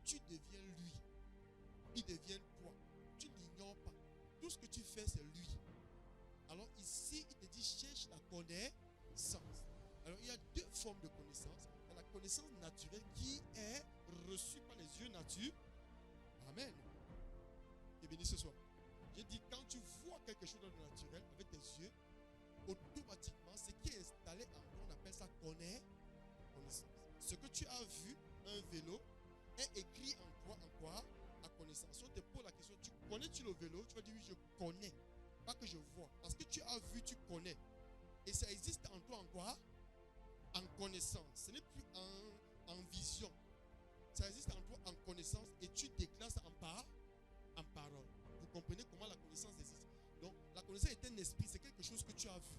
tu deviens lui. Il devient toi. Tu n'ignores pas. Tout ce que tu fais, c'est lui. Alors ici, il te dit, cherche la connaissance. Alors il y a deux formes de connaissance. Il y a la connaissance naturelle qui est reçue par les yeux naturels. Amen. Et béni ce soir. J'ai dit, quand tu vois quelque chose dans le naturel avec tes yeux, automatiquement, ce qui est installé en toi, on appelle ça connaissance. Ce que tu as vu, un vélo, est écrit en toi, en quoi? À connaissance. Si on te pose la question, tu connais-tu le vélo? Tu vas dire oui, je connais. Pas que je vois. Parce que tu as vu, tu connais. Et ça existe en toi en quoi? En connaissance. Ce n'est plus en vision. Ça existe en toi en connaissance et tu déclares ça en parole. Vous comprenez comment la connaissance existe? Donc, la connaissance est un esprit, c'est quelque chose que tu as vu.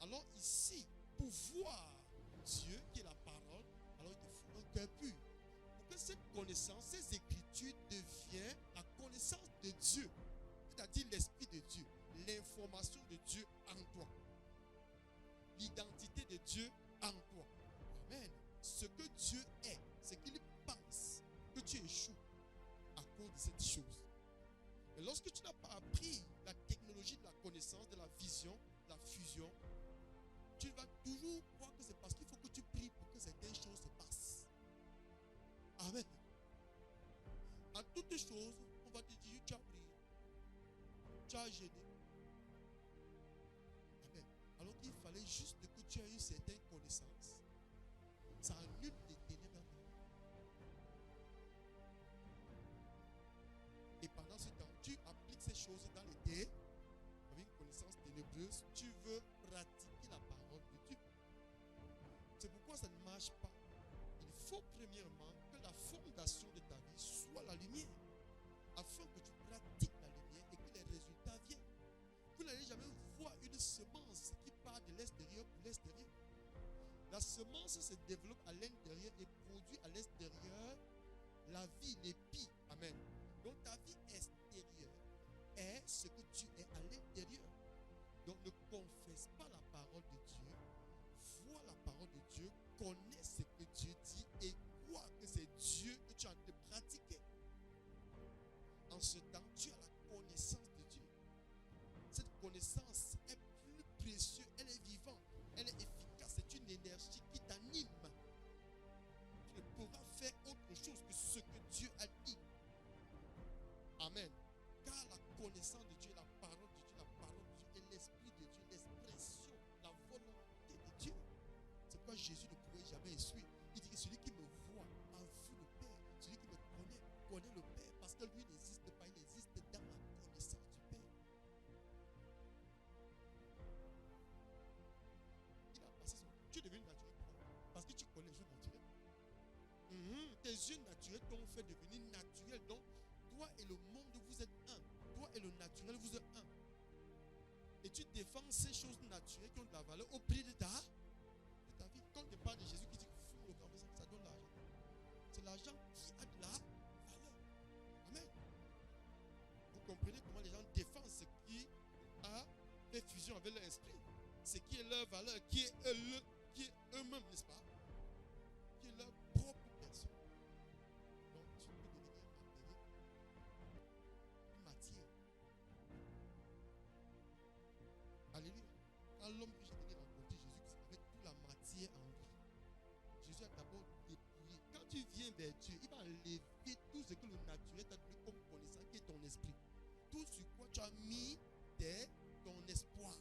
Alors ici, pour voir Dieu, qui est la parole, alors il te faut un cœur pur. Pour que cette connaissance, ces écritures deviennent la connaissance de Dieu. C'est-à-dire l'esprit de Dieu, l'information de Dieu en toi. L'identité de Dieu en toi. Amen. Ce que Dieu est, ce qu'il pense que tu échoues à cause de cette chose. Et lorsque tu n'as pas appris la technologie de la connaissance, de la vision, de la fusion, tu vas toujours croire que c'est parce qu'il faut que tu pries pour que certaines choses se passent. Amen. À toutes choses, on va te dire, tu as prié, tu as gêné. Amen. Alors qu'il fallait juste que tu aies une certaine connaissance. Ça annule les ténèbres. Et pendant ce temps, tu appliques ces choses dans les dés, avec une connaissance ténébreuse, tu veux pratiquer la parole de Dieu. C'est pourquoi ça ne marche pas. Il faut premièrement que la fondation de ta vie soit la lumière, afin que tu pratiques la lumière et que les résultats viennent. Vous n'allez jamais voir une semence qui part de l'extérieur pour l'extérieur. La semence se développe à l'intérieur et produit à l'extérieur la vie, l'épi. Amen. Donc ta vie extérieure est ce que tu es à l'intérieur. Donc ne confesse pas la parole de Dieu, vois la parole de Dieu, connais ce que Dieu dit et crois que c'est Dieu que tu as de pratiquer. En ce temps, tu as la connaissance de Dieu. Cette connaissance est plus précieuse, elle est vivante, elle est efficace, c'est une énergie qui t'anime. Tu ne pourras faire autre chose que ce que Dieu a dit. Amen. Car la connaissance de Dieu, la parole de Dieu, la parole de Dieu est l'esprit de Dieu, l'expression, la volonté de Dieu. C'est pourquoi Jésus ne pouvait jamais essuyer. Il dit que celui qui me voit a vu le Père. Celui qui me connaît le Père. Parce que lui n'existe pas, il existe dans la connaissance du Père. Il a passé son temps. Tu es devenu naturel. Parce que tu connais les yeux naturels. Tes yeux naturels t'ont fait devenir naturel. Donc, toi et le monde, vous êtes un. Toi et le naturel, vous êtes un. Et tu défends ces choses naturelles qui ont de la valeur au prix de ta vie. Quand tu parles de Jésus qui dit que fume le café, ça donne l'argent. C'est l'argent qui a de la valeur. Amen. Vous comprenez comment les gens défendent ce qui a fait fusion avec leur esprit. Ce qui est leur valeur, qui est eux-mêmes, n'est-ce pas? Qui est leur propre personne. Donc tu peux devenir appelé une matière. Alléluia. Quand l'homme peut venir rencontrer Jésus avec toute la matière en lui, Jésus a d'abord dépouillé. Quand tu viens vers Dieu, il va enlever tout ce que le naturel t'a donné comme connaissance, qui est ton esprit. Tout sur quoi tu as mis ton espoir.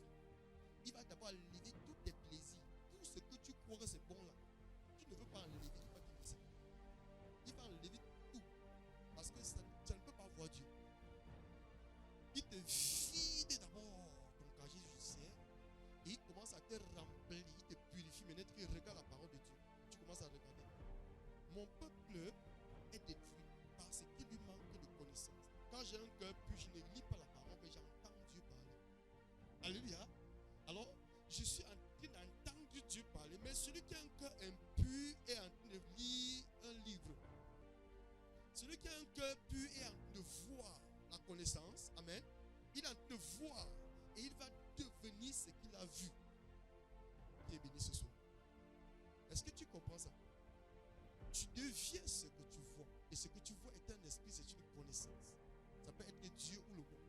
Il va d'abord enlever tous tes plaisirs. Tout ce que tu crois que c'est bon là. Tu ne veux pas enlever, il va te laisser. Il va enlever tout. Parce que ça ne peut pas voir Dieu. Il te vide d'abord ton casier judiciaire. Et il commence à te remplir, il te purifie. Maintenant, tu regardes la parole de Dieu. Tu commences à regarder. Mon peuple est détruit parce qu'il lui manque de connaissance. Quand j'ai un cœur pur, je ne lis pas la parole, mais j'entends Dieu parler. Alléluia. Alors, je suis en train d'entendre Dieu parler, mais celui qui a un cœur impur est en train de lire un livre. Celui qui a un cœur pur est en train de voir la connaissance. Amen. Il est en train de voir et il va devenir ce qu'il a vu. Qui est béni ce soir. Est-ce que tu comprends ça? tu deviens ce que tu vois. Et ce que tu vois est un esprit, c'est une connaissance. Ça peut être Dieu ou le monde.